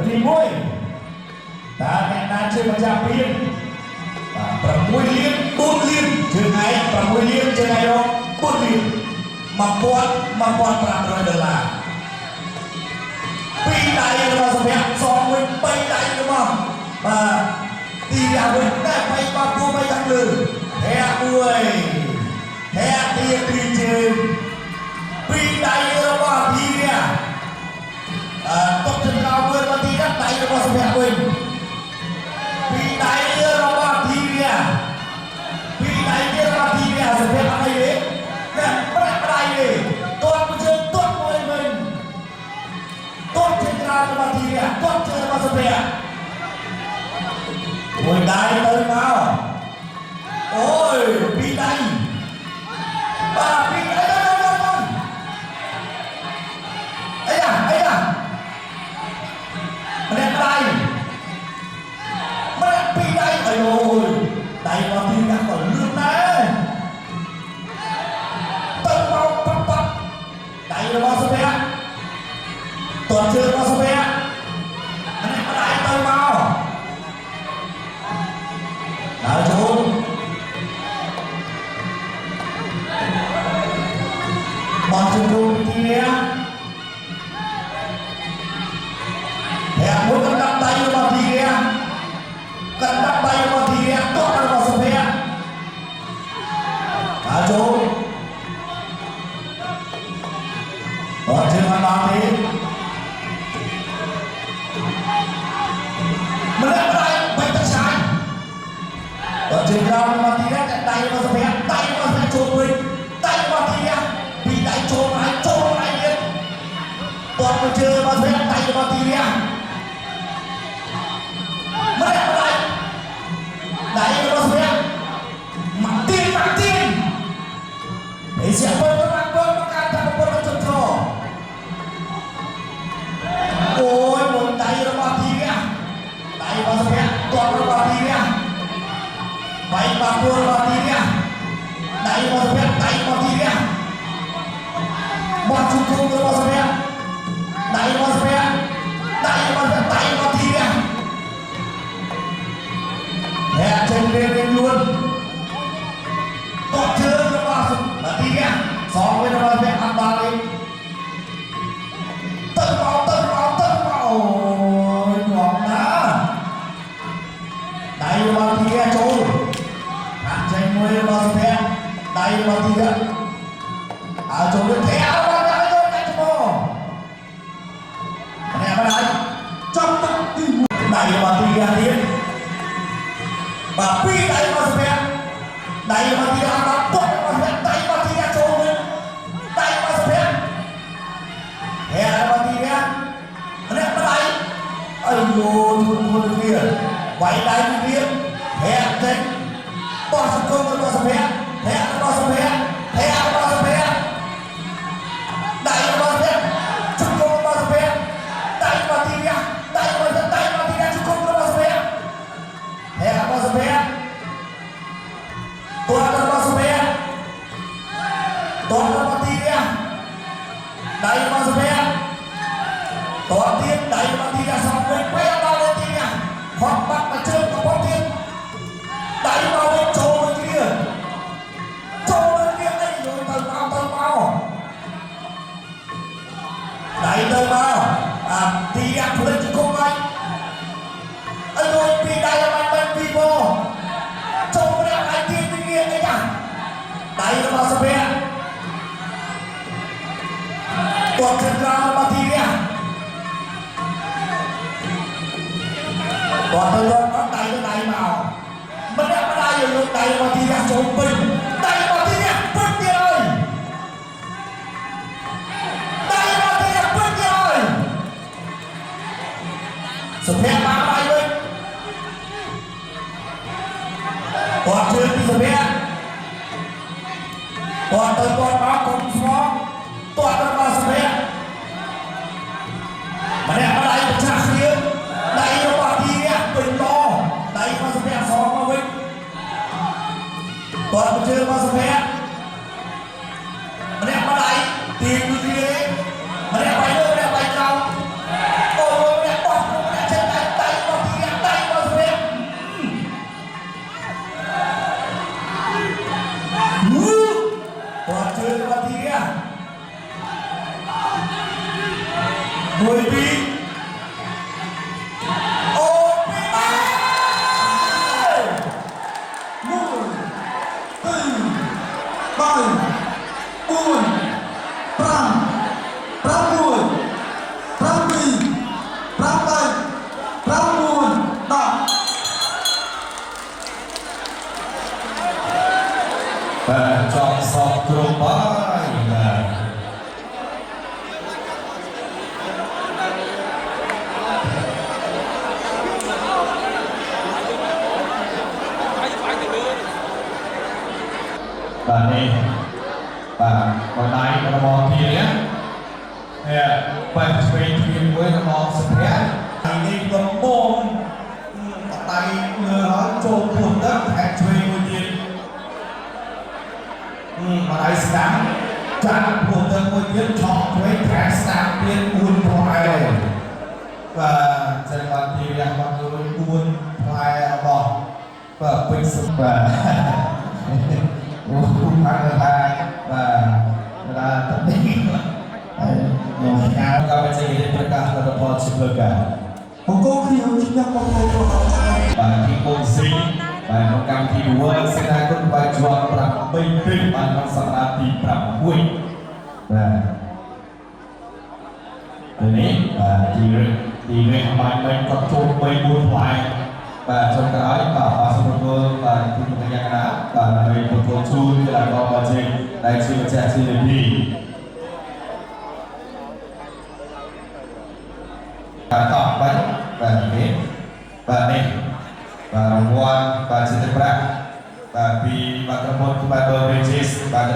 ទី1តើអ្នកណាជាម្ចាស់ពាន6លាន4លានជើងឯង6លានជើងឯង4លាន$1,500ពីដៃរបស់សម្រាប់សងវិញ3ដៃរបស់ទីអាវិញតែបីបាត់ពួកបីខាងលើហែមួយហែទៀតពីជើងពីដៃរបស់ទីវាតបចង្កោមើលមកទីដៃរបស់សម្រាប់វិញពីដៃរបស់ទីវាពីដៃរបស់ទីវាសម្រាប់អីទេតែប្រាក់ដៃទេតបជើងតបមួយវិញតបចង្កោរបស់ទីវាតបជើងរបស់សម្រាប់មួយដៃទៅមកអូយពីដៃពីដៃអីយ៉ាម្នាក់ដៃម្នាក់ពីរដៃអីអូយដៃមកទីណាក៏លឿនដែរទៅមកប៉ាត់ដៃរបស់សុភ័ក្រតន់ជើងរបស់សុភ័ក្រម្នាក់ដៃទៅមកដើរចូលមកជើងទីនេះមួយកណ្ដាប់ដៃរបស់ទីវាកណ្ដាប់ដៃរបស់ទីវាតោះរបស់សុភ័ក្រដើរចូលអត់ជឿមិនដល់ទេម្នាក់ដៃបាច់ទឹកឆាយអត់ជឿក្រោមរបស់ទីវាតែដៃរបស់សុភ័ក្រដៃរបស់សុភ័ក្រចូលវិញដៃរបស់ទីវាពីដៃចូលមកចូលមកទៀតតោះមកជឿរបស់សុភ័ក្រដៃរបស់ទីវាដៃរបស់ស្វាមកទៀនអីសិបើមកកាត់តាមពលចុចត្រអូយមកដៃរបស់ទីវាដៃរបស់ស្វាតបរបស់ទីវាបែកបាពលរបស់ទីវាដៃរបស់ស្វាដៃរបស់ទីវាបោះជុំរបស់ស្វាដៃរបស់ស្វាដៃរបស់ទីវាហែចេញរៀងខ្លួនតោះជើងរបស់ទីវាសងវិញរបស់វាអត់ដល់ទេទៅមកអូយងំណាដៃរបស់ទីវាចូលហាក់ចេញមួយរបស់វាដៃរបស់ទីវាចូលទៅទេអត់ដល់ទៅតែឈ្មោះនេះអត់ដល់ចំទីដៃរបស់ទីវាទៀតបាទពីដៃរបស់ស្វាដៃរបស់ទីអត់ពុតរបស់ស្វាដៃរបស់ទីចូលវិញដៃរបស់ស្វាហែរបស់ទីម្នាក់ដៃអីយោខ្លួនគ្នាវាយដៃគ្នាហែចេញបោះសង្គមរបស់ស្វាហែរបស់ស្វាហែរបស់ស្វាដៃរបស់ស្វាសង្គមរបស់ស្វាដៃរបស់ទីដៃរបស់ទីសង្គមរបស់ស្វាហែរបស់ស្វាตัวរបស់ស្វាតោះរបស់ទីវាដៃរបស់ស្វាតោះទៀតដៃរបស់ទីវាសងវិញពេលដល់ទីវាហត់បាត់មកជើងរបស់ទៀតដៃរបស់វិញចូលមួយគ្នាអីយកទៅមកដៃទៅមកទីវាភ្លេចជង្គង់ហើយអីដូចពីដៃមកបានពីមកចូលម្នាក់ឯទៀតអីចាដៃរបស់ស្វាគាត់ខិតក្រោមរបស់ទីវាគាត់ទៅយកដៃទៅដៃមកម្នាក់ដៃយកដៃរបស់ទីវាចូលពេញដៃរបស់ទីវាពេញទៀតហើយដៃរបស់ទីវាពេញទៀតហើយសម្រាប់បានដៃវិញគាត់ជឿពីស្វាគាត់ទៅគាត់មកកុំស្មោះគាត់របស់ស្វាម្នាក់ដៃប្រឆាំងគ្នាដៃរបស់ទីវាពេញតដៃរបស់ស្វាសងមកវិញគាត់ជឿរបស់ស្វាម្នាក់ដៃទីគឺទីម្នាក់បាយលើម្នាក់បាយក្រោម Mùi đi ô ba mùi tư bảy buồn pram pram buồn pram đi pram bảy pram buồn đỏ và chọn sọc trường bài là và này và còn này nó mò kia nhé và chơi thuyền với nó mò sập nhé này cầm bom tay nó trộn buồn đất hẹn chơi một tiền mà này sáng chặt buồn đất một tiền chọn với thẻ sáng tiền buồn thoại và chân bàn tiền là mọi người buồn thoại bỏ và bình sụp và cũng ăn được và tất nhiên một nhà các bạn sẽ đến tất cả các bạn sẽ được cả một câu khi họ chỉ nhắc một câu và khi công sinh và một cam thi đua sẽ là con bài chọn rằng bình tĩnh và nó sẽ là tìm rằng vui và này và thì người mình có chung mình buồn hoài và trong cái bảo số một và thì một cái nhà đá và mình một cô chú như là con bà chị đại sư trẻ sư đề đi và tỏ bánh và thế và này và ngoan và xin được bác và vì và các môn của bà bơ và